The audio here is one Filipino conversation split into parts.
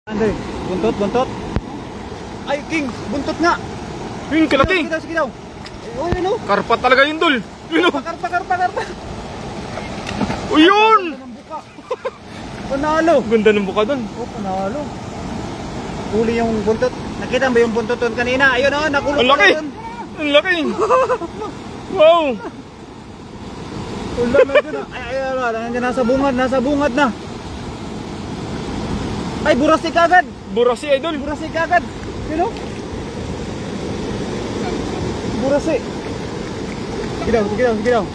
Andre, buntot, buntot. Ay, King, buntot nga. Yun, kalaki. Sige daw. Oh, yun o. Karpa talaga yun, Dol. Yun o. Karpa. O yun! Panalo. Ganda ng buka doon. Oh, panalo. Huli yung buntot. Nakita mo ba yung buntot doon kanina? Ayun o, nakulong. Ang laki. Ang laki. Wow. Ulan na dyan. Ay, nasa bungad na. Ay, burasi kagad. Burasi, Idol. Burasi kagad. Yun o. Burasi. Sige daw.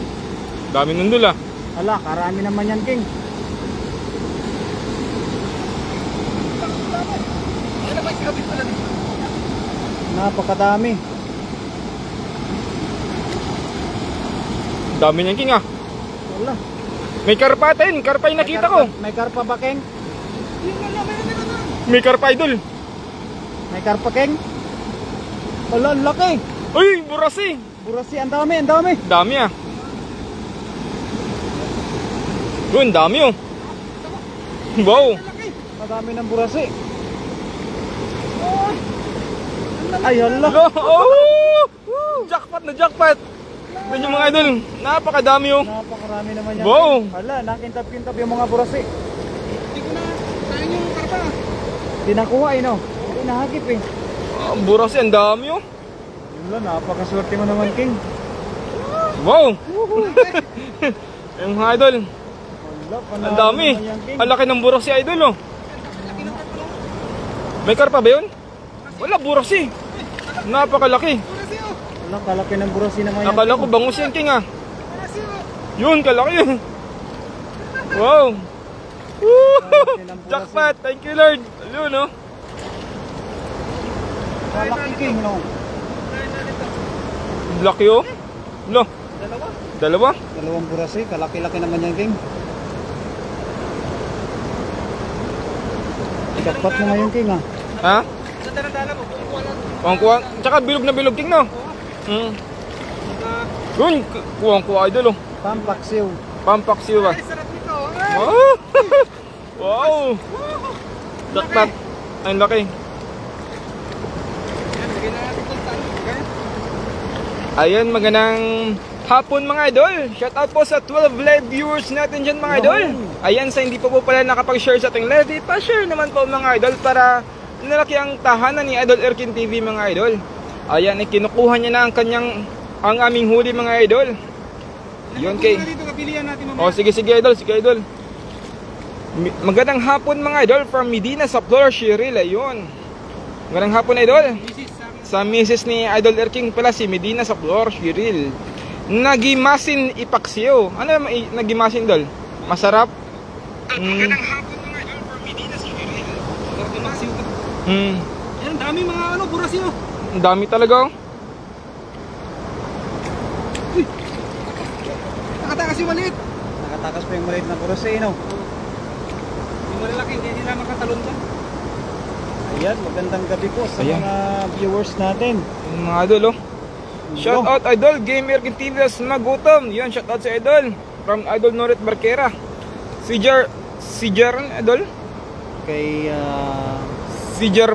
Dami nun, Dol, ah. Ala, karami naman yan, King. Napakadami. Dami niyan, King, ah. Wala. May karpa din. Karpa yung nakita ko. May karpa ba, King? May karpa, Idol. May karpa, King? Wala, ang laki. Uy, burasi. Burasi, ang dami. Dami, ah. Yun, dami, oh. Wow. Madami ng burasi. Ay, hala. Oh! Jackpot na jackpot. Yan yung mga Idol. Napakadami, oh. Napakarami naman yan. Wow. Hala, nakintab-kintab yung mga burasi. Hindi ko na sayang yung karpa. Hindi nakuha, no? Hindi nahagip, eh. Burasi, ang dami, oh. Wala, napakaswerte mo naman, King. Wow. Yung mga Idol. Wala, panalo Ang dami. naman yan, King. Ang laki ng burasi, Idol, oh. May karpa ba yun? Wala, burasi. Napakalaki. Wala, kalaki ng burasi naman yan. Akala ko bangus yan, King, ah. Yun, kalaki yun. Wow. Woo! Jackpot. Thank you, Lord. Ayun, no? Kalaki, King, no? Laki, oh. No. Dalawa? Dalawang burasi, kalaki-laki naman yan, King. Jackpot mo ngayon, King, ah. Ha? Sa daladala mo, kukuha lang. Kuha. Tsaka bilog na bilog, King, no? Hmm. Yun, kuha, Idol, oh. Pampaksiw. Pampaksiw, ah. Ay, sarap nito. Wow! Wow! Jackpot. Ay, laki. Yan, bigyan na natin kung saan. Ayan, magandang hapon mga idol. Shout out po sa 12 live viewers natin dyan mga idol. Ayan, sa hindi pa po pala nakapag-share sa ating live, pa-share naman po mga idol para nalaki ang tahanan ni Idol Erkin TV mga idol. Ayan, kinukuha niya na ang aming huli mga idol. Yun kay. Oh, sige idol, idol. Magandang hapon mga idol from Medina sa Flor, Shiril. Ayun. Magandang hapon idol. Sa misis ni Idol Erking pala si Medina sa Flor, Shiril. Nagimasin ipaksiyo. Ano nagimasin, Dol? Masarap? Magandang hapon mga idol from Medina sa Shiril. Nagimasin ito. Yan, dami mga burasi, oh. Ang dami talaga, oh. Nakatakas yung maliit. Nakatakas pa yung maliit na burasi, no? Yung malalaki, hindi nila makatalon dyan. Ayan, magandang gabi po sa Ayan. mga viewers natin. Yung mga idol, oh. Shout out Idol, Game Erkin TV as magutom. Yan, shout out sa Idol. From Idol Norit Barquera. Si Jar, Idol? Kay, Si Jar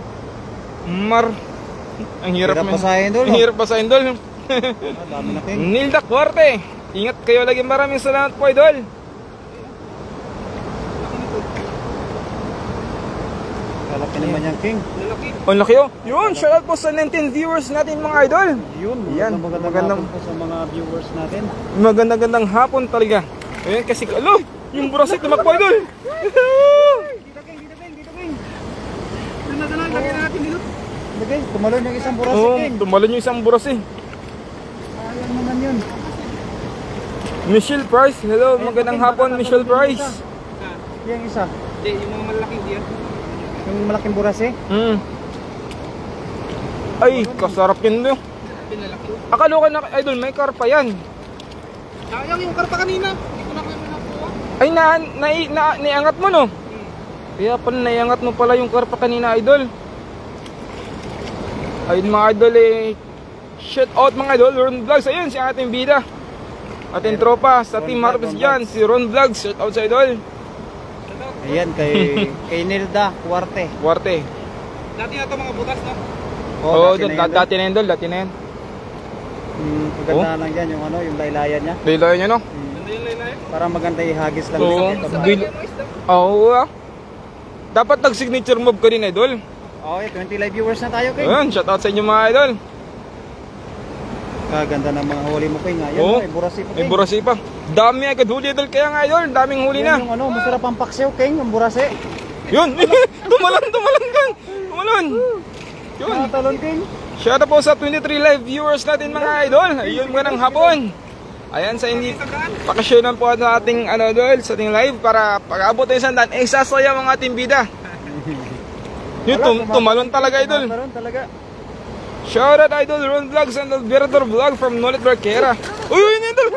Mar. Ang hirap Hirap basahin, Dol, no? Ang hirap basahin, Dol. dami na, King. Nilda Cuarte. Ingat kayo lagi. Maraming salamat po, Idol. Kalaki naman yan, King. Lalaki. Ang laki, oh. Yun, shout out po sa 19 viewers natin mga idol. Yun, Yan, magandang hapon po sa mga viewers natin. Magandang hapon talaga. Ayan kasi, alo, yung burasi tumakbo, idol. Dito, King. Dala, lagyan natin dito. Lagay, tumalon yung isang burasi, Oo, King. tumalon yung isang burasi. Ayan naman yun. Michelle Price, hello, Ayan, magandang King, hapon, baka Michelle nakatalon yung Price. Yung isa, Hindi, yung mga malalaking diyan. yung malaking burasi. Ay, kasarap yun, no. Pinalaki. Akala ko na, idol, may karpa yan. Sayang yung karpa kanina. Hindi ko na kayo nakuha. Ay, naiangat mo, no. Kaya pala, naiangat mo pala yung karpa kanina, idol. Ayun mga idol, eh. Shout out mga idol, Ron Vlogs. Ayun, si ating bida. Ating tropa sa Team Harvest dyan, si Ron Vlogs. Shout out sa idol. Shout out. Ayan, kay Nilda Cuarte. Kuwarte. Dati na ito mga butas, no? Oo, dati na yan, dati na yun Dol, dati na yan. Maganda lang yan, yung ano, yung laylayan niya. Liloy nyo no? Ganda yung laylay. Para maganda ihagis lang. Oo. Sa Oo ah. Dapat nag-signature move ka din Idol. Okay, 20 live viewers na tayo, King. Ayun, shoutout sa inyo mga Idol. Kaganda ng mga huli mo, King. Ayan, Oo. may burasi pa, May King. burasi pa. Dami agad huli Idol, kaya nga Idol, daming huli Yan na. yung ano, masarap ang paksiw, King, ang burasi. Yun, tumalon Kang. Tumalon. Yun. Nakatalon, King. Shoutout po sa 23 live viewers natin mga Idol. Ayun mga ng hapon. Ayan sa hindi pakishare po ang ating ano Idol sa ating live para pag-abot tayo sa 100 eh sasaya ang ating bida. Yun, tumalon talaga Idol. Tumalon talaga. Shoutout Idol Ron Vlogs and Alberto Vlog from Nolet Barquera. Uy, yun Idol.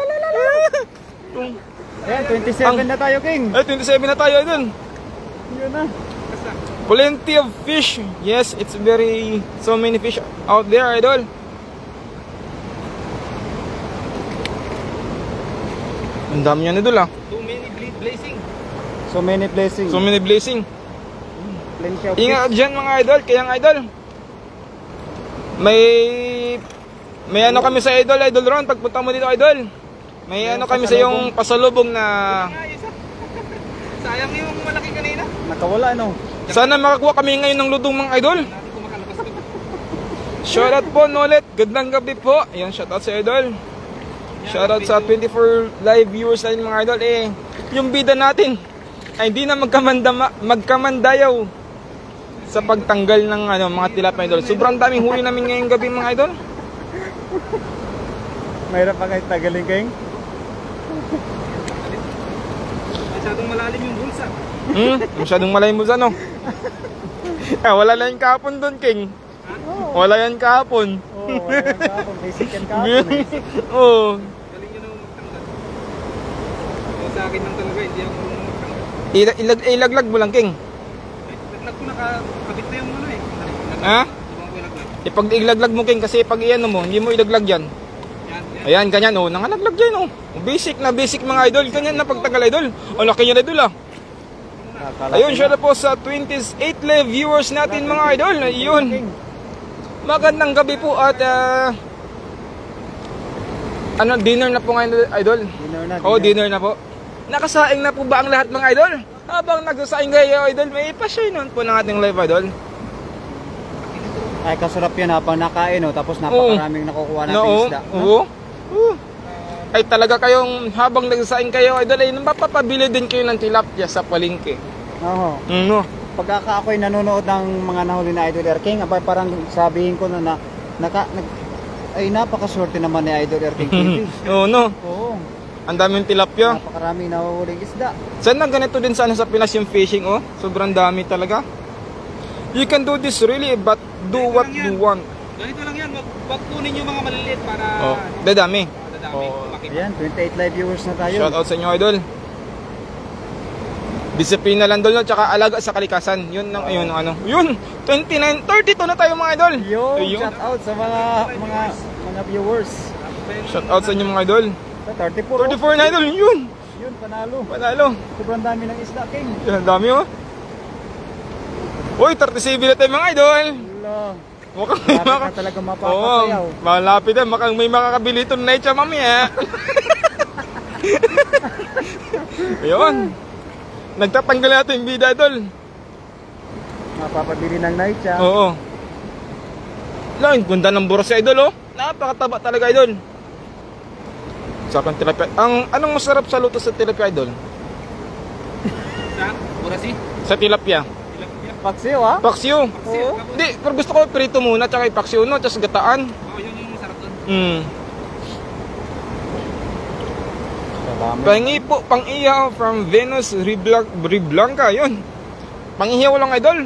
Ayan, 27 na tayo, King. Ay, 27 na tayo Idol. Yun na. Plenty of fish. Yes, it's very so many fish out there Idol. Ang dami yan Idol ah. Too many blazing. So many blessings. So many blessing. Plenty of Ingat fish. dyan mga Idol, kaya nga Idol. May ano kami sa Idol Ron, pagpunta mo dito Idol. May ano kami sa yung pasalubong na Sayang yung malaki kanina. Nakawala, no? sana makakuha kami ngayon ng ludong mga Idol. Natin kung makalabas ko. Shoutout po Nolet, gandang gabi po. Ayan, shoutout sa Idol. Shoutout sa 24 live viewers natin mga Idol. Yung bida natin ay hindi na magkamandayaw sa pagtanggal ng ano, mga tilapia Idol. Sobrang daming huli namin ngayong gabi mga Idol. Mahirap pa kahit tagaling, King. Masyadong malalim yung bulsa. Masyadong malayo mo sa ano. Wala lang yung kahapon doon, King. Wala yan kahapon. Oo, wala yung kahapon. Basic yan kahapon. Oo. Galing nyo naman magtanggal. O sa akin lang talaga, hindi ako marunong magtanggal. Ilaglag mo lang, King. Naglag ko nakakabit na yung ano eh. Ha? Ibang ko naglag. Pag ilaglag mo, King, kasi pag iyan mo, hindi mo ilaglag yan. Yan. Ayan, ganyan, oh. Nangalaglag yan, oh. Basic na basic mga Idol. Ganyan na pagtagal, Idol. O, laki niya, Idol, ah. Ayun, shout out po sa 28 live viewers natin mga Idol. Ayun. Magandang gabi po at dinner na po ngayon Idol. Dinner na. Oh, dinner na po. Nakasaing na po ba ang lahat mga Idol? Habang nagsasaing kayo Idol, may pa-share nun po ng ating live Idol. Ay, kasarap yan habang nakain, no? Tapos napakaraming nakukuha natin isda. Oo. Ay talaga kayong habang nagsasaing kayo Idol ay mapapabili din kayo ng tilapia sa palengke. Oo. No. Pagka ako'y nanonood ng mga nahuli na Idol Air King, abay parang sabihin ko na ay napakaswerte naman ni Idol Air King TV. Oo, no. Oo. Ang daming tilapia. Napakaraming nahuhuling isda. Sana ganito din sana sa Pinas yung fishing, oh. Sobrang dami talaga. You can do this really, but do what you want. Ganito lang yan, wag kunin yung mga maliliit para Oh, dadami. dadami. Ayan, 28 live viewers na tayo. Shout out sa inyo, Idol. Disiplina lang Idol, no? Tsaka alaga sa kalikasan. Yun ang ayun ano. Yun, 29, 32 na tayo mga Idol. Yo, shout out sa mga viewers. Shout out sa inyo mga Idol. 34. 34 na Idol, yun. Yun, panalo. Panalo. Sobrang dami ng isda, King. Yan, dami oh. Uy, 37 na tayo mga Idol. Wala. Mukhang may Malapit na talaga mapapasayaw. Oo, malapit na. Mukhang may makakabili ito na ito mamaya. Ayun. Nagtatanggal natin yung bida, Idol. Mapapabili ng night siya. Oo. Lang, ganda ng buros si Idol, oh. Napakataba talaga, Idol. Sa akin tilapia. Anong masarap sa luto sa tilapia, Idol? Sa burasi. Sa tilapia. Paksiw, ha? Paksiw. Oo. Hindi, pero gusto ko prito muna, tsaka paksiw, no? Tsaka gataan. Oh, yun yung masarap doon. Pahingi po, pang-ihaw from Venus Riblanca, yun. Pang-ihaw lang, Idol.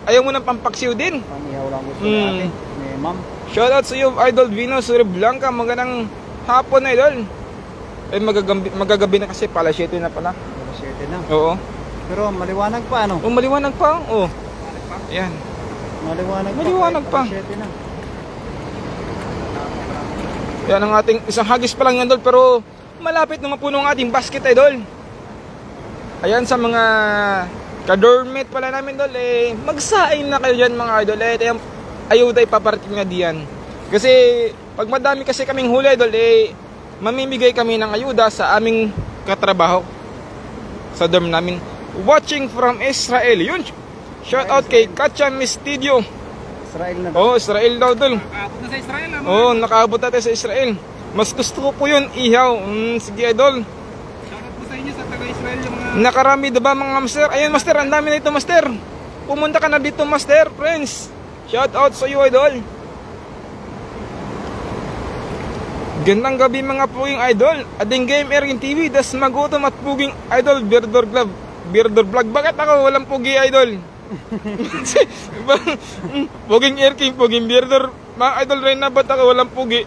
Ayaw mo ng pampaksiw din. Pang-ihaw lang gusto natin. Ni ma'am. Shoutout sa iyo, Idol Venus Riblanca. Magandang hapon, Idol. Magagabi na kasi, pala 7 na pala. Pero 7 na. Oo. Pero maliwanag pa, ano? Oh, maliwanag pa. Oh. Ayan. Maliwanag pa. Pero 7 na. Yan ang ating isang hagis pa lang yan, Idol. Pero malapit na mapuno ang ating basket, Idol. Ayan sa mga ka-dormmate pala namin dol, magsaing na kayo dyan mga idol. Yung ayuda ipaparating na diyan. Kasi pag madami kasi kaming huli idol, mamimigay kami ng ayuda sa aming katrabaho sa dorm namin. Watching from Israel. Yun. Shout out kay Katya Mistidio. Israel na. Oh, Israel daw dol. Nakaabot na sa Israel. Oh, nakaabot natin sa Israel. Mas gusto ko po yun, ihaw. Sige idol. Shoutout po sa inyo sa taga-Israel yung mga... Nakarami diba mga master? Ayun master, ang dami na ito master. Pumunta ka na dito master, friends. Shout out sa iyo idol. Gandang gabi mga puging idol. Ading game Erkin TV, das magutom at puging idol Birdor Club. Birdor Vlog. Bakit ako walang pugi idol? Puging Erkin, puging Birdor. Mga idol rin na ba't ako walang pugi?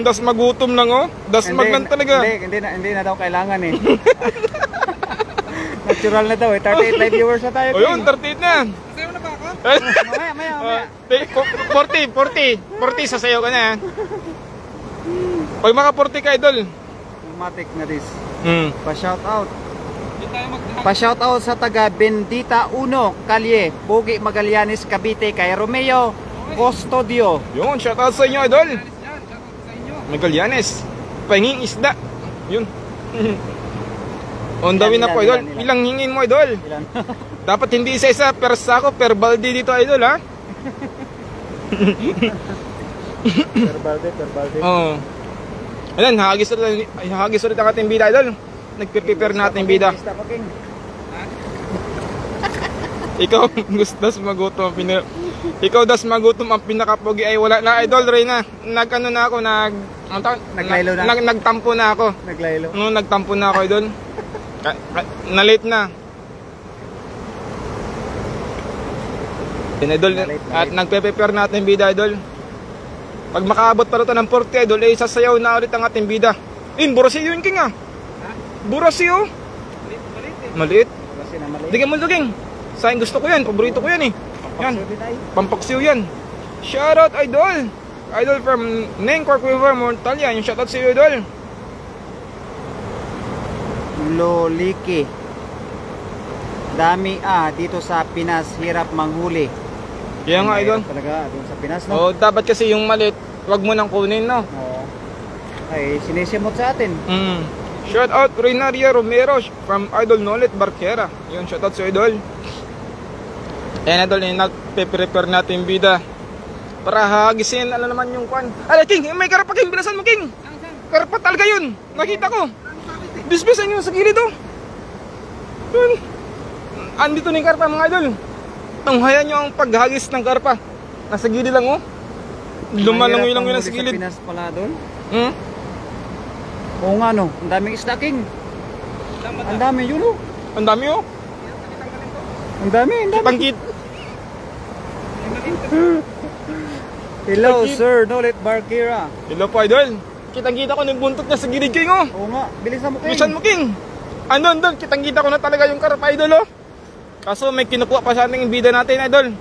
Das magutom lang oh. Das maglan talaga. Hindi na daw kailangan eh. Natural na daw eh. 38 live viewers na tayo. O yun, 38 na. Sayo na ba ako? Maya. 40 sasayaw ka na. Pag mga 40 ka idol. Matic na this. Pa-shout out. Hindi tayo Pa-shout out sa taga Bendita 1, Kalye, Pugi Magallanes, Cavite, kay Romeo Custodio. Yun, shout out sa inyo idol. Shoutout sa inyo. Magallanes. Pahinging isda. Yun. On the way na po idol. Ilan. Ilang hingin mo idol? Ilan? Dapat hindi isa-isa per sako, per balde dito idol ha. Per balde. Oo. Ayan, hagis ulit ang ating bida idol. Nagpe-prepare natin bida. Ikaw das magutom Ikaw das magutom ang pinakapogi ay wala na idol Reyna. Nagano na ako Naglaylo na. Nagtampo na ako. Naglaylo. Nagtampo na ako idol. Na late na. Yan idol. At nagpe-prepare natin bida idol. Pag makaabot pa rin ng 40 idol, sasayaw na ulit ang ating bida. Burasio yun king ah. Burasio. Maliit. Di ka mo luging. Sa akin gusto ko yan, paborito ko yan eh. Yan. Pampaksiw yan. Shoutout idol. Idol from Nengcorp River, Montalya. Yung shoutout sa iyo idol. Loliki. Dami dito sa Pinas, hirap manghuli. Yan nga idol. Talaga doon sa Pinas no. Oh, dapat kasi yung maliit, wag mo nang kunin no. Oo. Ay sinisimot sa atin. Shoutout Renaria Romero from Idol Nolet Barquera. Yun, shoutout sa idol. Ayan idol, nagpe-prepare natin bida para hagisin, ano naman yung kwan. Ay King, may karpa King, binasan mo King. Karpa talaga yun, nakita ko. Bisbisan nyo sa gilid oh. Yun. Andito na yung karpa mga idol. Tunghayan nyo ang paghagis ng karpa. Nasa gilid lang oh. Lumalangoy lang yun sa gilid. Pinas pala doon. Oo nga no, ang daming isda King. Ang dami yun oh. Ang dami oh. Ang dami. Kitangkit. Hello sir, Nolet Barquera. Hello po idol. Kitang-kita ko ng buntot niya sa gilid King oh. Oo nga, bilisan mo King. Bilisan mo King. Andun, kitang-kita ko na talaga yung karpa idol oh. Kaso may kinukuha pa sa ating bida natin idol.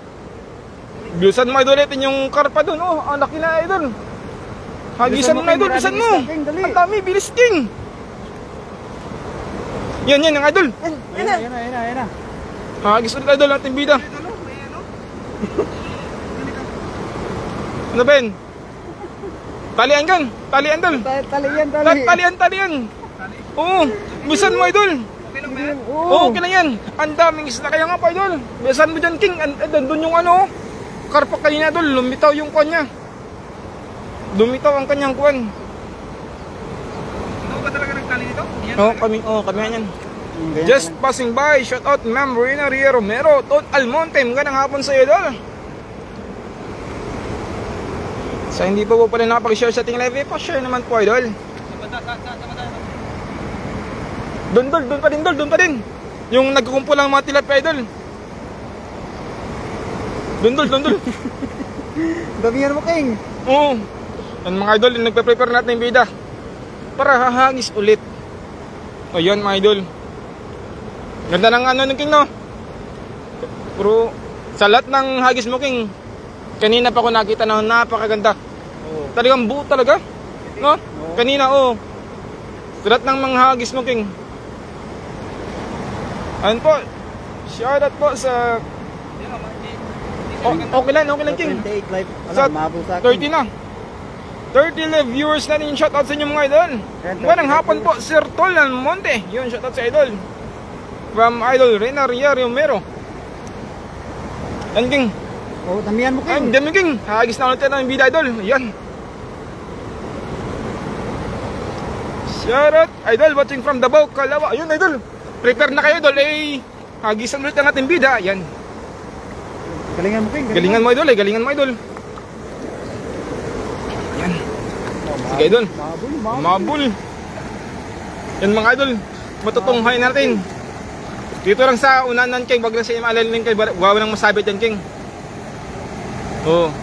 Bilisan mo idol ulitin yung karpa dun oh. Ang laki na idol. Hagisan mo na idol, bilisan mo. Ang dami, bilis King. Yan ang idol. Yan na. Hagis ulit idol natin bida. Ano Ben? Talian kan? Talian dol. Talian. Oo, bilisan mo idol. Oo, okay lang yan. Ang daming isla kaya nga pa idol. Bilisan mo dyan King. Doon yung ano, karpa kanina idol. Lumitaw yung kwan niya. Lumitaw ang kanyang kwan. Ano ba talaga nagtali dito? Kami yan. Just passing by, shout out Ma'am Rina Ria Romero, Ton Almonte, magandang hapon sa iyo idol. Sa hindi pa po pala nakapag-share sa ating live, pa-share naman po idol. Doon pa din. Yung nagkukumpul ang mga tilapia idol. Doon. Damihan mo King. Oo. Yan mga idol, nagpe-prepare natin yung bida para hahagis ulit. O yan mga idol. Ganda ng ano ng King no. Pero sa lahat ng hagis mo King, kanina pa ko nakita na napakaganda. Talagang buo talaga. No? Kanina Sa lahat ng mga hagis mo King. Ayun po. Shoutout po sa... Okay lang King. 28 live. Sa Mabul sa 30 na. 30 live viewers natin yung shoutout sa inyo mga idol. Magandang hapon po, Sir Tolan Monte. Yun, shoutout sa idol. From Idol Rena Romero. Yan King. Oh, damihan mo Ay, King. dami King. Hagis na ulit tayo ng bida idol. Yan. Shoutout idol watching from Davao, Calawa. Ayun idol. Prepare na kayo idol. Hagisan ulit ang ating bida. Yan. Galingan mo King. Galingan mo idol galingan mo idol. Yan. Sige idol. Mabul. Yan mga idol. Matutunghay natin. Dito lang sa unanan King. Wag lang sa imalalin King. Gawa ng masabit yan King. Oh.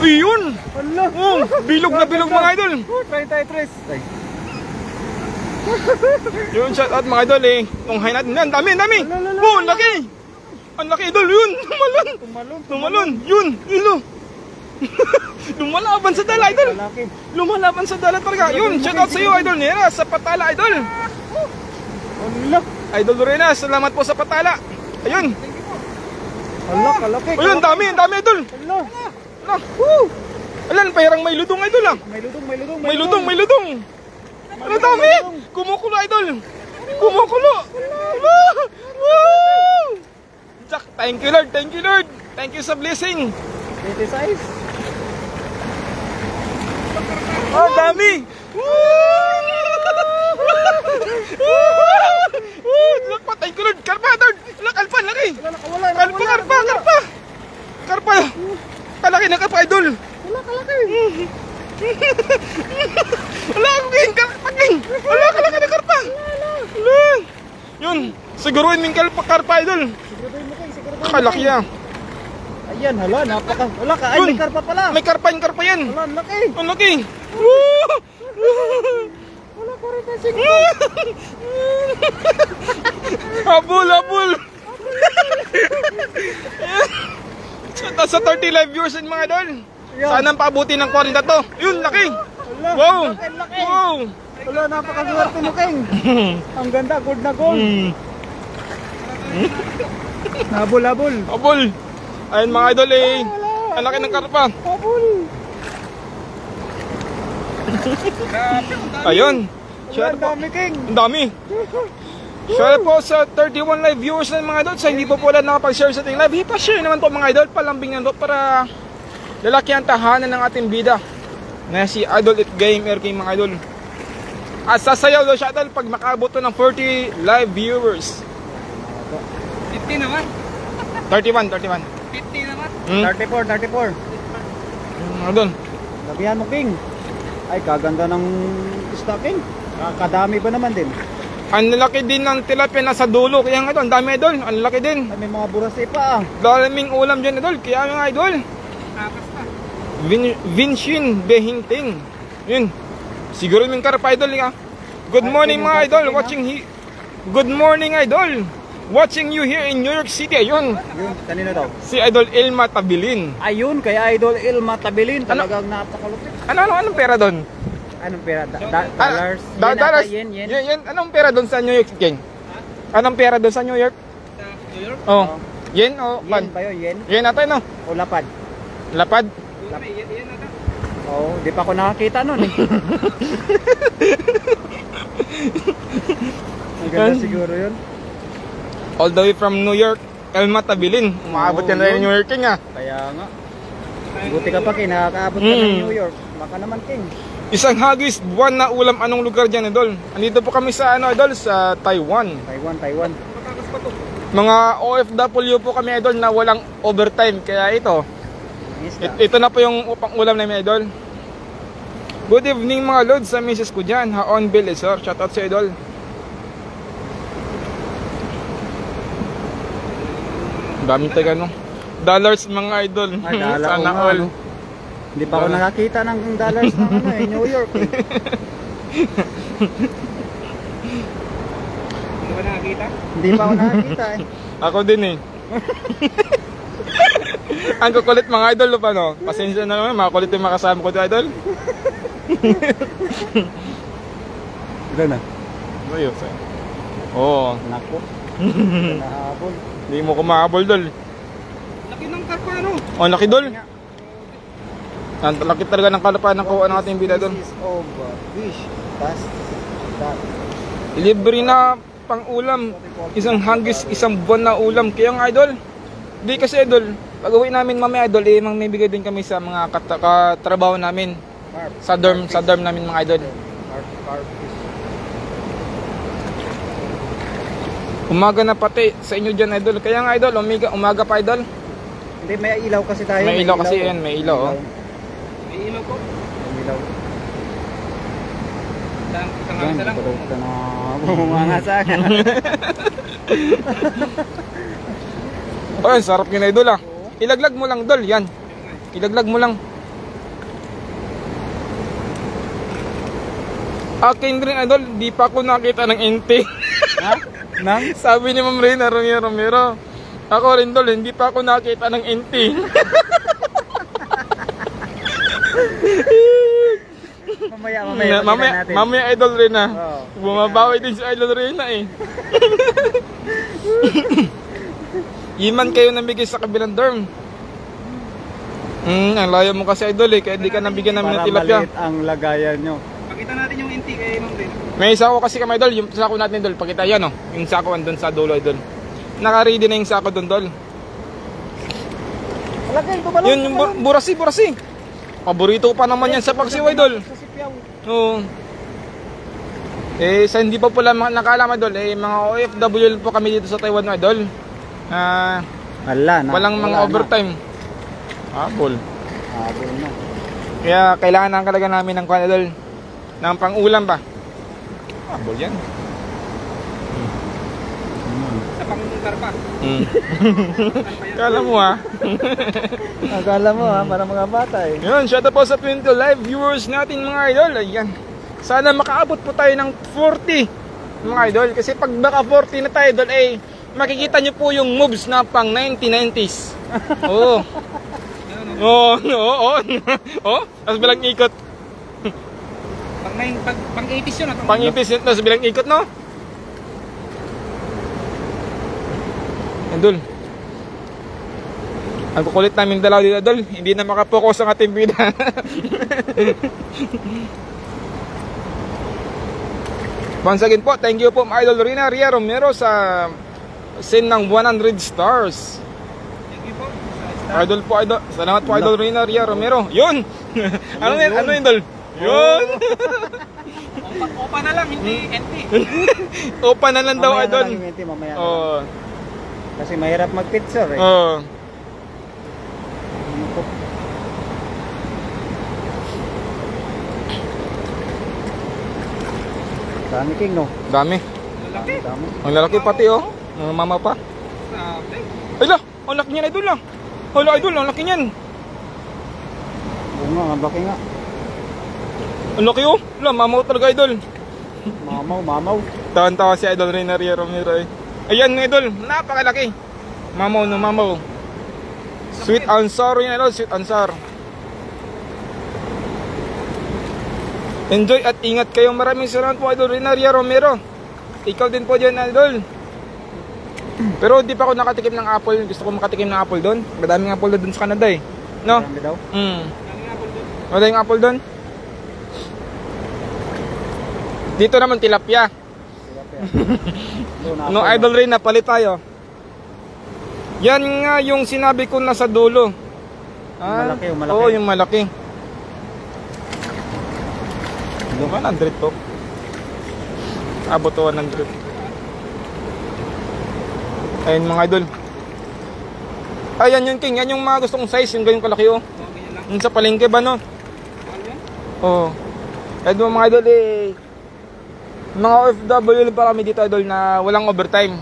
Uy yun. Oh, bilog na bilog mga idol. 33. Yun, shout out mga idol tunghay natin yan, dami oh, laki ang laki idol, yun, tumalon yun, lumalaban sa dala idol, lumalaban sa dala talaga, yun, shout out sa iyo idol Nera, sa patala idol, idol Lorena, salamat po sa patala, ayun, ayun, dami idol, alan, parang may ludong idol may ludong ano dami? Kumukulo idol. Kumukulo. Jack, thank you Lord. Thank you sa blessing. 26. Oh, dami. Jackpot, thank you Lord. Karpa, Lord. Kalpa, laki. Karpa. Kalaki na karpa idol. Kalaki. Wala akong kalaki na karpa. Yun, siguruin ming karpa idol. Kalaki yan. Ayan, hala, napaka. Wala ka, ay may karpa pala. May karpa yan. Wala, laki. Ang laki. Wala, 45. Habol. Sa 30 live viewers din mga idol. Sana paabuti ng 40 to. Yun, laki. Wow. Wala, napakaswerte mo King. Ang ganda, gold na gold. Habol. Ayun mga idol ang laki ng karpa. Habol. Ayun. Ang dami King. Ang dami. Share po sa 31 live viewers na mga idol. Sa hindi po wala nakapag-share sa ating live, ipa-share naman po mga idol. Palambing na para lalaki ang tahanan ng ating bida na si Idol It Gamer King mga idol. At sasayaw daw siya idol pag makaabot to ng 40 live viewers. 50 naman. 31. 50 naman. 34. Idol. Labihan mo King. Ay, kaganda ng isda King. Kadami ba naman din? Ang laki din ng tilapia na sa dulo. Kaya nga ito, ang dami idol. Ang laki din. Ay, may mga burasi pa Daming ulam dyan idol. Kaya mga idol. Vincin Behinting. Yun. Siguro yung karpa idol nga. Good morning mga idol. Good morning idol. Watching you here in New York City. Ayun. Yun, kanina daw. Si Idol Ilma Tabilin. Ayun, kaya Idol Ilma Tabilin. Talagang napakalupit. Anong pera doon? Anong pera? Dollars? Dollars. Yen. Yen. Anong pera doon sa New York King? Anong pera doon sa New York? New York? Oh. Yen o pan? Yen ba yun? Yen? Yen natin no? O lapad? Lapad? Yan ata. Oo, di pa ako nakakita nun eh. Maganda siguro yun. All the way from New York, Elma Tabilin. Umaabot ka na rin New York King ah. Kaya nga. Buti ka pa King, nakakaabot ka ng New York. Baka naman King. Isang hagis, buwan na ulam. Anong lugar dyan idol? Andito po kami sa idol, sa Taiwan. Taiwan. Mga OFW po kami idol na walang overtime. Kaya ito, ito na po yung upang ulam namin idol. Good evening mga lods sa misis ko dyan. Haon Belesor. Shoutout sa idol. Daming taga no. Dollars mga idol. Ay, dollar Sana nga, all. no? Hindi pa ako nakakita ng dollars ng New York eh. Hindi ba nakakita? Hindi pa ako nakakita eh. Ako din eh. Ang kukulit mga idol pa no. Pasensya na naman, mga kulit yung makasama ko dito idol. Ilan na? Ayun. Oo. Nako. Nahabol. Hindi mo kumahabol, Dol. Laki ng karpa, ano? Oh, laki, Dol. Ang laki talaga ng kalapa ng kuha ng ating bila, Dol. This is over. Fish. Past that. Libre na pang ulam. Isang hangis, isang buwan na ulam. Kaya nga, Idol. Di kasi, Idol. Pag uwi namin mamaya, Idol, may bigay din kami sa mga katrabaho namin. Carp. Sa dorm namin, mga Idol. Carp fish. Umaga na pati sa inyo dyan, Idol. Kaya nga, Idol, umaga pa, Idol. Hindi, may ilaw kasi tayo. May ilaw kasi yan, may ilaw, oh. May ilaw ko. May ilaw. Isang Yan, isa lang. tulog ka na bumanga sa akin. Oh, sarap yun, Idol, ah. Ilaglag mo lang, Dol, yan. Ilaglag mo lang. Akin rin, Idol, di pa ako nakita ng ente. Ha? Nang? Sabi ni Ma'am Reyna Romero. Ako rin, Dol, hindi pa ako nakita ng ente. Mamaya natin. Mamaya, Idol Reyna. Oo. Bumabawi din si Idol Reyna, eh. Iman kayo nabigay sa kabilang dorm. Ang layo mo kasi, Idol, eh, kaya di ka nabigyan namin ng Para tilapia. maliit ang lagayan nyo. Pakita natin yung inti kay Ma'am Rin. May sako kasi kami, Idol, yung sako natin, Idol, pakita yan, oh. Yung sako andun sa dulo, Idol. Naka-ready na yung sako dun, Idol. Lagay ko ba lang? Yun, yung burasi. Paborito ko pa naman yan sa pagsiw, Idol. Sa sipyaw. Oo. Eh, sa hindi pa pala nakaalam, Idol, eh, mga OFW po kami dito sa Taiwan, Idol. Walang mga overtime. Habol. Habol na. Kaya kailangan talaga namin ng kwan, Idol. Ng pang-ulam ba? Habol yan. Sa pang-karpa. Kala mo, ha? Akala mo ha, para mga bata eh. Yun, shout out po sa 20 live viewers natin, mga Idol. Ayan. Sana makaabot po tayo ng 40, mga Idol. Kasi pag baka 40 na tayo, Idol, eh, makikita nyo po yung moves na pang 1990s. Oo. Oo. Tapos bilang ikot. Pang 80s yun. Pang 80s yun, tapos bilang ikot, no? Idol. Ang kukulit namin dalaw dito, Idol. Hindi na makapokus ang ating bida. Once again po, thank you po, Idol Rina Ria Romero sa send ng 100 stars. Thank you po. Idol po, Idol. Salamat po, Idol Rina Ria Romero. Yun! Ano yun, Idol? Yun! Opa na lang, hindi NT. Opa na lang daw, Mamaya Idol. na lang yung ente, mamaya na lang. Oo. Kasi mahirap mag-picture eh. Oo. Dami king no? Dami. Lalaki. Dami. Ang lalaki pati, oh. Mga mama pa. Sabi. Ay la! Ang laki niyan, Idol, ah. Hala, Idol, ang laki niyan. Oo nga, ang laki nga. Ang laki, oh. Wala, mamaw talaga, Idol. Mamaw. Tawan-tawa si Idol Reyna Ria Romero, eh. Ayan, Idol. Napakalaki. Mamaw na mamaw. Sweet and sour yun, Idol. Sweet and sour. Enjoy at ingat kayo. Maraming salamat po, Idol Reyna Ria Romero. Ikaw din po dyan, Idol. Pero di pa ako nakatikim ng apple. Gusto ko makatikim ng apple doon. Madaming apple doon sa Canada, eh. No? Marami daw. Madaming apple doon. Dito naman tilapia. Doon, No, apple, Idol Reyna, palit tayo. Yan nga yung sinabi ko nasa dulo. malaki, yung malaki. Oo, yung malaki. 100 to. Abot to 100. Ayun, mga Idol. Ayan yung king. Yan yung mga gustong size. Yung ganyan kalaki, oh. Yung sa palengke ba, no? Oo. Ayun mga Idol, eh. Mga OFW pa kami dito, Idol, na walang overtime.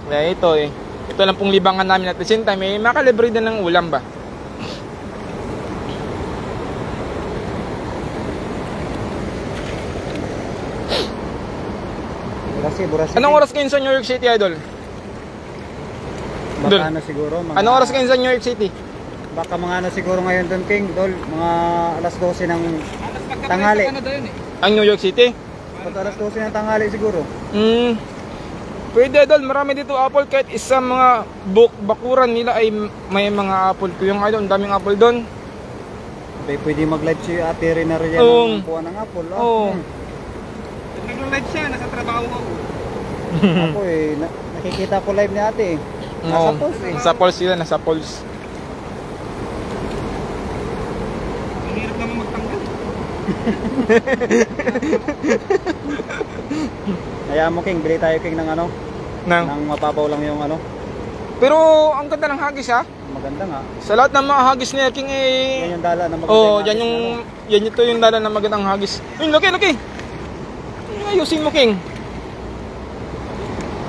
Kaya ito, eh. Ito lang pong libangan namin at the same time, eh, makalibre din ng ulam ba? Burasi. Anong oras kayo sa New York City, Idol? Dol. Baka ano siguro. Mga, Anong oras kayo sa New York City? Baka mga ano siguro ngayon doon, King. Dol, mga alas 12 ng tanghali. Ano daw yun eh? Ang New York City? Ba't alas 12 ng tanghali siguro? Pwede idol, marami dito apple. Kahit isang mga bakuran nila ay may mga apple po yung idol. Ang daming apple doon. Pwede mag-live si Ate Rina Ryan Oo. ng kuha ng apple. Oo. Nag-live siya, nasa trabaho ako. Ako nakikita ko live ni Ate eh. Nasa Oo. post eh. Sa polls sila, nasa polls. Ang hirap naman magtanggal. Kaya mo King, bili tayo King ng ano, Nang. ng mapapaw lang yung ano. Pero ang ganda ng hagis ha. Maganda nga. Sa lahat ng mga hagis ni King eh. Yan yung dala na maganda. Oh, yung yan hagis yung na, ano. yan ito yung dala ng magandang hagis. Uy, laki. Ayusin mo King.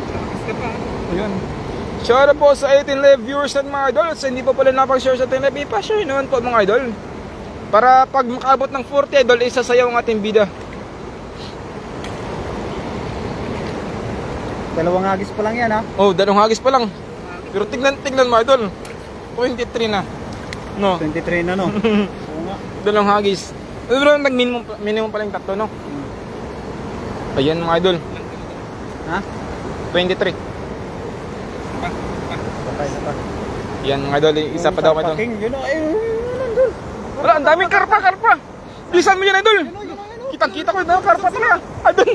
Nakakas ka pa. Ayun. Shout out po sa 18 live viewers at mga idol. At sa hindi pa pala napag-share sa 10 live, ipa-share naman po mga idol. Para pag makaabot ng 40 idol, isasayaw ang ating bida. Dalawang hagis pa lang yan ha. Oh, dalawang hagis pa lang. Pero tignan mga idol. 23 na. No, 23 na no. Oo nga. dalawang hagis. Pero minimum pa lang yung tatlo, no? Ayan mga idol. Ha? 23. Patay na pa. Yan mga idol, isa pa daw mga idol. King, yun o. Ay, nandun. Wala, ang daming karpa. Bilisan mo yan idol. Kitang-kita ko yung karpa talaga. Idol.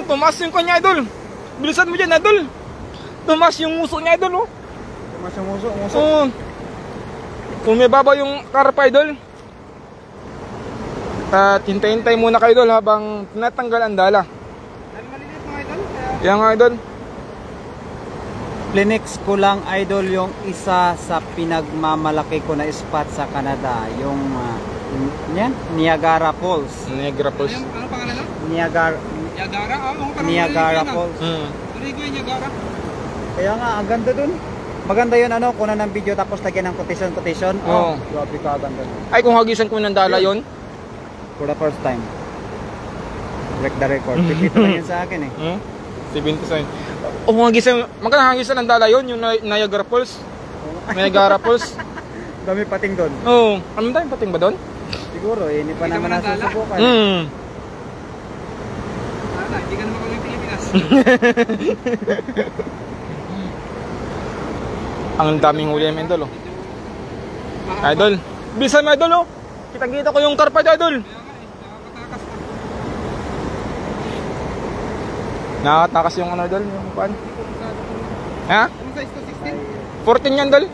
Tumas yung kanya idol. Bilisan mo yan idol. Tumas yung muso niya idol, oh. Tumas yung muso. Oo. Kung may baba yung karpa idol. At hintay-hintay muna kayo idol habang tinatanggal ang dala. Dahil maliliit mga idol. Kaya Yan nga idol. Plinix ko lang idol yung isa sa pinagmamalaki ko na spot sa Canada. Yung yan, Niagara Falls. Niagara Falls. Anong pangalan na? Niagara Niagara? Parang Niagara Falls. Rigo yung Niagara. Kaya nga, ang ganda dun. Maganda yun ano, kunan ng video tapos lagyan ng quotation. Oo. Grabe ka, ganda dun. Ay kung hagisan ko ng dala yon. For the first time. Break the record. Pipito lang yun sa akin eh. 70 kung hagisan, magkano hagisan ng dala yon, yung Niagara Falls. Niagara Falls. Dami pating dun. Oo. Ano tayong pating ba doon? Siguro eh, hindi pa Kita mo naman ng dala? nasusubukan. Sana, hindi ka naman kami Pilipinas. Ang daming huli yung idol, oh. Idol. Bisa mo idol, oh. Kita-kita ko yung karpa idol. Kaya nga nakakatakas ka. Nakatakas yung ano idol, yung pan. Ha? Anong size to? 16? 14 yan idol.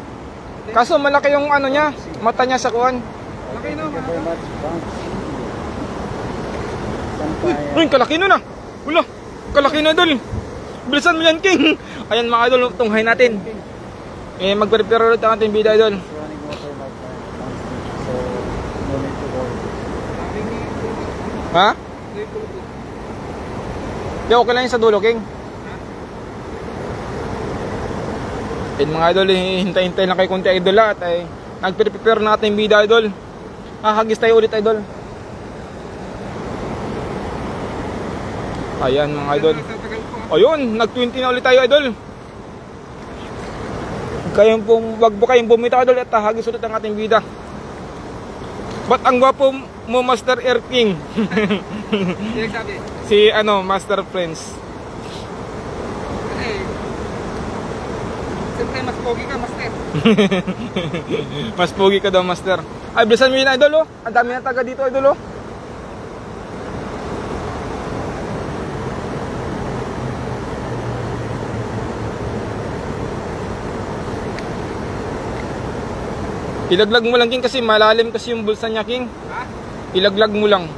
Kaso malaki yung ano niya, mata niya sa kuwan. Laki no, Thank you very mga much. Sampaya. Uy, kalaki nun ah. Wala, kalaki na idol. Bilisan mo yan, King. Ayan mga idol, tunghay natin. Eh, mag-prepare ulit ang ating video idol. Running water like that. So, no need to worry. Ha? Di, okay lang yun sa dulo, King. And mga idol, hintay-hintay lang kayo konti idol at ay nag-prepare na ating video idol. Hagis tayo ulit idol. Ayan mga idol. Ayun, nag-20 na ulit tayo idol. Wag po kayong bumita idol at hagis ulit ang ating vida. Ba't ang gwapo mo Master Air King? Hindi nagsabi. Si ano, Master Prince. Kasi, siyempre mas pogi ka, master. Mas pogi ka daw Master. Ay, bilisan mo yun idol, oh. Ang dami na taga dito idol, oh. Ilaglag mo lang King kasi malalim kasi yung bulsa niya King. Ha? Ilaglag mo lang.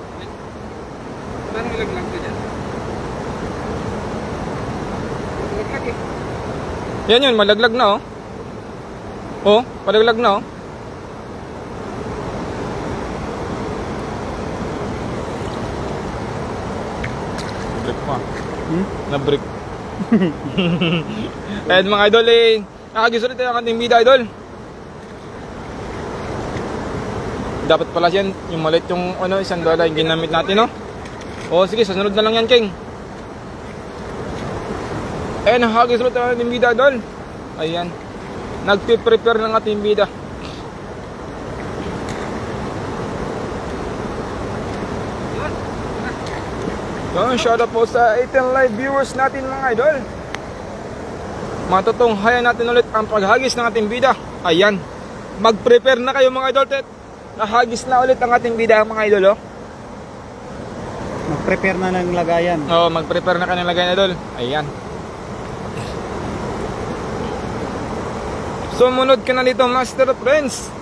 Paano ilaglag ka dyan? Ilaglag eh. Yan yun, malaglag na oh. Oh, malaglag na oh. Break pa. Na-break. Ayan mga idol eh. Nakagisulit tayo ang ating video idol. Dapat pala yan, yung maliit yung ano, $1 yung ginamit natin, no? O sige, sa sunod na lang yan, King. Ayan, hagis ulit ang ating bida doon. Ayan, nagpiprepare ng ating bida. Yun, shoutout po sa 18 live viewers natin mga idol. Matutunghayan natin ulit ang paghagis ng ating bida. Ayan, mag-prepare na kayo mga idol. Nahagis na ulit ang ating bida mga idol. Mag-prepare na ng lagayan. Oo, mag-prepare na kayo ng lagayan idol. Ayan. Sumunod ka na dito Master Prince.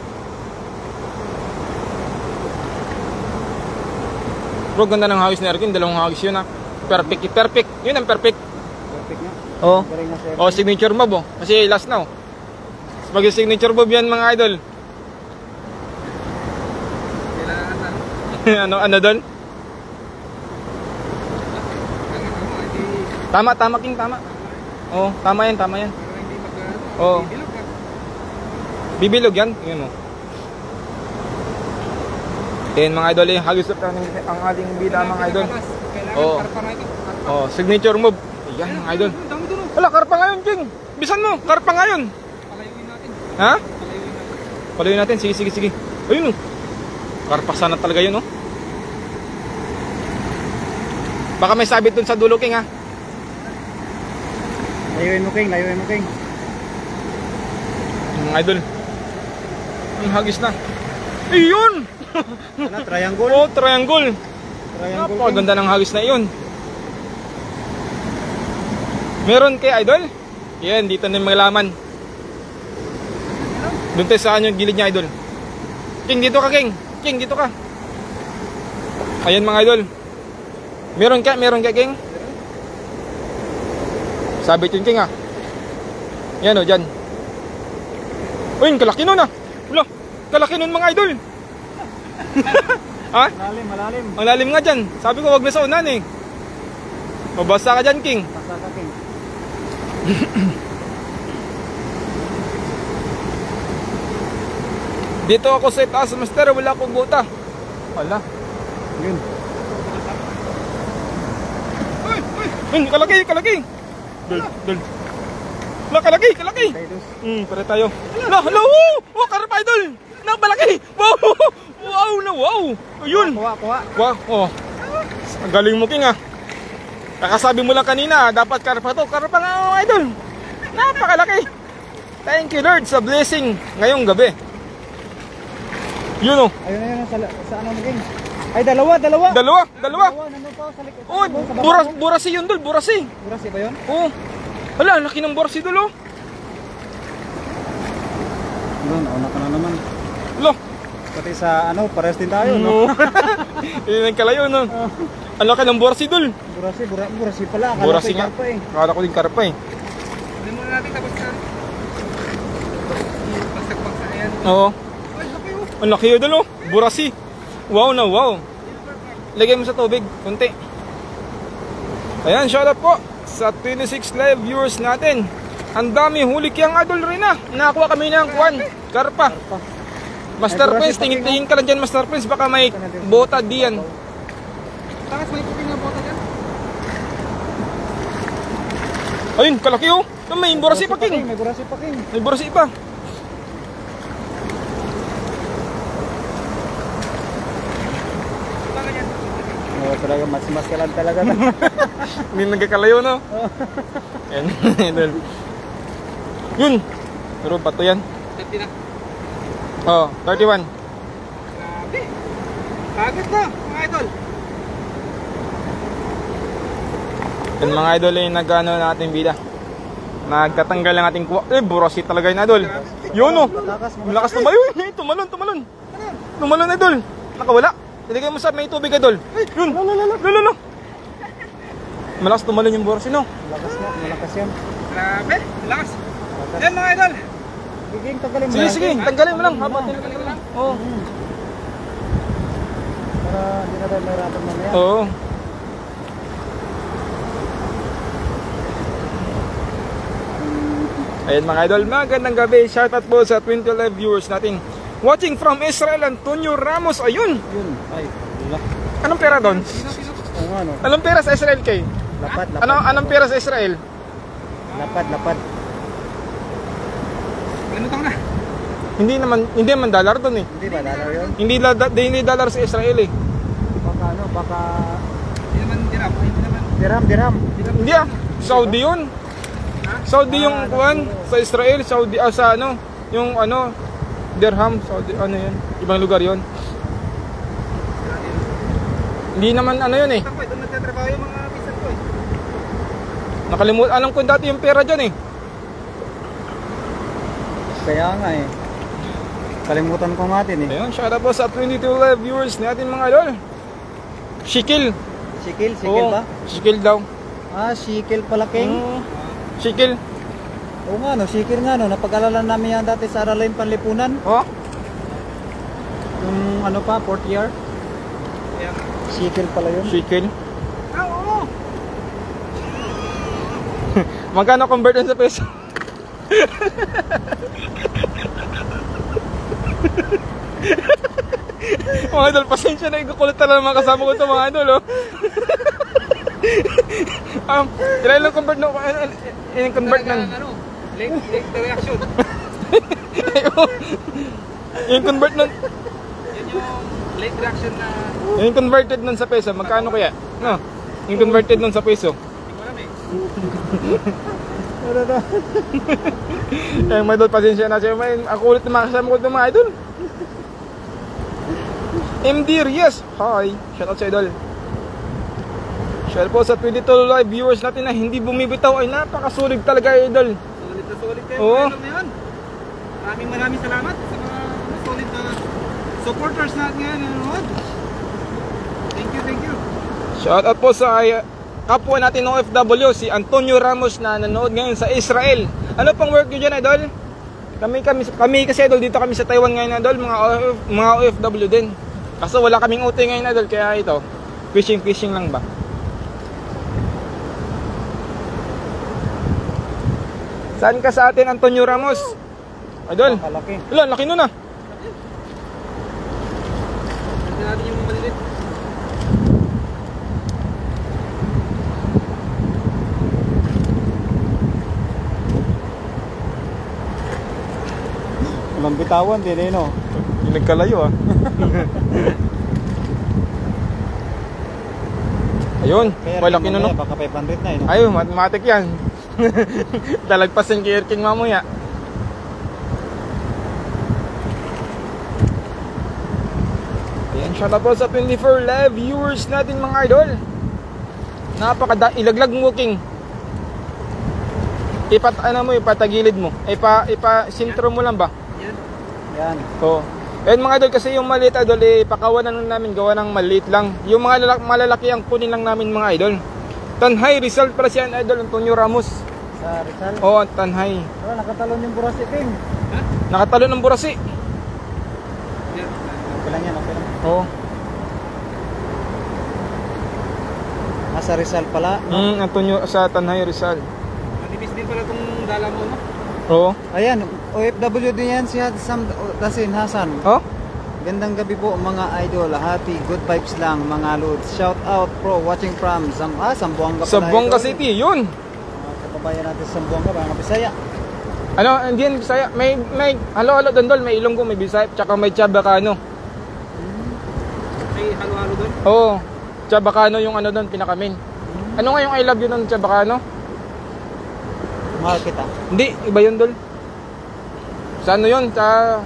Bro, ganda ng hagis ni Erkin. Dalawang hagis yun ha. Perfect, perfect. Yun ang perfect. Perfect nga. Oo. Galing na, sir. Oh, signature move oh. Kasi last na oh. Pag signature move yan mga idol. ano doon? Tama King, tama. Oh, tama yan. Oh. Bibilog yan, tingnan mo. Yan mga idol, hagis up ang ating bida mga idol. Oh. Oh, signature move. Yan mga idol. Wala, karpa ngayon King. Bisan mo, karpa ngayon. Palayuin natin. Ha? Palayuin natin, sige. Ayun oh. Karpa sana talaga yun oh. Baka may sabit dun sa dulo King ha. Layuin mo King. Mga idol. Ang hagis na. Ayun! Ano, triangle? Oh, triangle. Triangle. Napakaganda ng hagis na iyon. Meron kay idol? Yan, dito na yung malaman. Doon tayo saan yung gilid niya idol. King, dito ka King. King, dito ka. Ayan mga idol. Meron ka King? Sabit yung King ha. Yan o, dyan. Uy, kalaki nun ha. Wala, kalaki nun mga idol. Ha? Malalim. Ang lalim nga dyan. Sabi ko wag na sa unan eh. Mabasa ka dyan King. Basta ka King. Dito ako sa itaas master. Wala akong buta. Wala. Yun. Uy, kalaki. Dul. Wala, kalaki. Potatoes. Pare tayo. Hala, oh, karpa idol. Nabalaki. Wow. Ayun. Kuha. Wow, oh. Ang galing mo King ah. Kakasabi mo lang kanina, dapat karpa to. Karpa nga idol. Napakalaki. Thank you Lord sa blessing ngayong gabi. Yun oh. Ayun sa ano mo King? Ay, dalawa. Dalawa. Nandun pa sa likod. Oh, Sa baba. burasi yun dul, burasi. Burasi ba yun? Oh. Hala, laki ng burasi dul oh. Doon, nauna ka na naman. Lo. Pati sa ano, pares din tayo, no? Yun ang kalayo no. Ang laki ng burasi dul. Burasi pala. Akala Burasi ko nga. karpa eh. Akala ko din karpa eh. Hindi muna natin tapos na. Pasagpagsa yan. Oo. Ay, laki oh. Ang laki yun dul oh. Burasi. Wow. Lagay mo sa tubig, kunti. Ayan, shoutout po sa 26 live viewers natin. Ang dami huli kiyang idol rin ah. Nakakuha kami ng karpa. Master Prince, tingin ka lang dyan Master Prince. Baka may bota diyan. Takas, may puting na bota dyan. Ayun, kalaki oh. May burasi pa King. May burasi pa King. May burasi pa. Oo, talaga mas ka lang talaga. Hindi nagkakalayo no. Ayan, idol. Yun. Pero bato yan. 30 na. Oh, 31. Grabe. Kagat na, mga idol. Yan mga idol yung nag-ano na ating bida. Nagtatanggal ang ating kuha. Burasi talaga yun idol. Yun oh. Malakas na ba yun? Tumalon. Tumalon idol. Nakawala. Ilagay mo sa may tubig idol. Yun. Lalo. Malakas tumalon yung burasi no. Malakas yan. Grabe, lakas. Yan mga idol. Giging, tanggalin mo. Sige, tanggalin mo lang. Habang tanggalin mo lang. Oo. Para hindi na tayo mahirapan mamaya. Oo. Ayan mga idol, magandang gabi. Shoutout po sa 20 live viewers natin. Watching from Israel, Antonio Ramos. Ayun. Yun. Ay, wala. Anong pera doon? Oo, ano? Anong pera sa Israel kay? Lapad. Anong pera sa Israel? Lapad. Ano taon na? Hindi naman dollar doon eh. Hindi ba, dollar yun? Hindi dollar sa Israel eh. Baka ano, baka... Hindi naman dirham. Dirham. Hindi ah, Saudi yun. Saudi yung kuwan sa Israel, Saudi sa ano, yung ano, dirham, Saudi, ano yun, ibang lugar yun. Hindi naman ano yun eh. Doon nagtatrabaho yung mga pisan ko eh. Nakalimutan, alam ko dati yung pera dyan eh. Kaya nga eh. Kalimutan ko nga din eh. Ayun, shout out po sa 22 live viewers natin mga idol. Shikil. Sikil Oo, ba? Shikil daw. Ah, sikil pala, King. Shikil. Oo nga no, sikil nga no. Napag-alalan namin yan dati sa Aralain Panlipunan. Oh, Yung ano pa, 4th year. Kaya nga. Sikil pala yun. Shikil. Oo. Magkano convert yun sa peso? Mga idol, pasensya na, ikukulit talaga mga kasama ko ito mga idol, oh. Ilan lang convert na, in-convert na. Ano, late reaction. Yung convert nun, Yan yung late reaction na yung converted nun sa peso, magkano kaya? No, yung converted nun sa peso. hindi ko alam eh. Yung mga idol, pasensya na siya. Ako ulit na mga kasama ko ito mga idol. MD Rias, hi, shout out sa idol. Shout out po sa 22 live viewers natin na hindi bumibitaw. Ay napakasulig talaga idol. Solid na solid kayo Oo. mga idol na yan. Maraming salamat sa mga solid na supporters natin ngayon na nanonood. Thank you. Shout out po sa kapwa natin ng OFW, si Antonio Ramos na nanood ngayon sa Israel. Ano pang work nyo dyan idol? Kami kasi idol dito kami sa Taiwan ngayon idol, mga OFW din. Kaso wala kaming uti ngayon idol, kaya ito, fishing lang ba? Saan ka sa atin Antonio Ramos? Idol, Kalaki. ilan, laki nun ah. Tignan natin yung malilit. Walang bitawan din eh no. Yung nagkalayo ah. Ayun, wala King, kinuno. mamaya, baka 500 na eh no. Ayun, mathematic yan. Dalagpasin kay King mamaya. Ayan, shout out po sa 24 live viewers natin mga idol. Ilaglag mo King. Ipatagilid mo. Sintro mo lang ba? Yan. Oo. And mga idol, kasi yung maliit idol, pakawanan namin, gawa ng maliit lang. Yung mga malalaki ang kunin lang namin mga idol. Tanhay, Rizal pala siya idol, Antonio Ramos. Sa Rizal. Oo, Tanhay. Oh, nakatalon yung burasi, King. Nakatalo ng burasi. Okay lang yan, okay lang. Oo. Sa Rizal pala. Antonio, sa Tanhay, Rizal. Manipis din pala itong dala mo, no? Oo. Ayan, OFW din yan si Hasan. Oh? Gandang gabi po mga idol. Happy good vibes lang mga lods. Shout out pro watching from Zamboanga pala. Zamboanga idol. City, yun. Kababayan natin sa Zamboanga, mga Bisaya. Ano, hindi yan Bisaya. May halo-halo dandol, may Ilonggo, may Bisaya, tsaka may Chabacano. May halo-halo doon. Oo. Chabacano yung ano doon, pinakamin. Ano nga yung I love you ng Chabacano? Mahal kita. Hindi, iba yun dol. Sa ano yun? Sa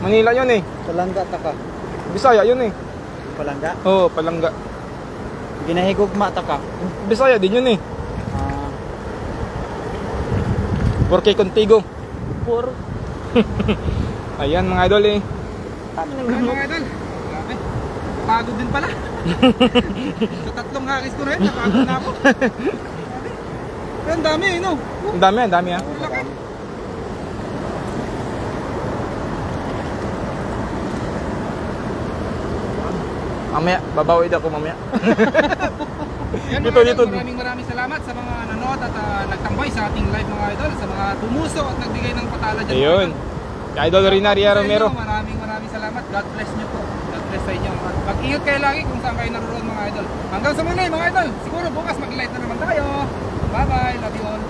Manila yun eh. Palangga taka. Bisaya yun eh. Palangga. Oo, Palangga. Ginahigugma taka. Bisaya din yun eh. Ah, Porque contigo. Ayan mga idol eh. Mga idol. Grabe. Pagod din pala. Sa tatlong hakis ko rin, napagod na ako. Pero ang dami eh, no? Ang dami ah. Laki. Mamaya, babawi daw ako mamaya. Yan Dito, mga dito. idol, maraming salamat sa mga nanood at nagtambay sa ating live mga idol, sa mga tumuso at nagbigay ng patala dyan. Ayun. Idol Rinaria Romero. Maraming salamat. God bless nyo po. God bless sa inyo. Mag-ingat kayo lagi kung saan kayo naroon mga idol. Hanggang sa muli mga idol. Siguro bukas mag-light na naman tayo. Bye bye. Love you all.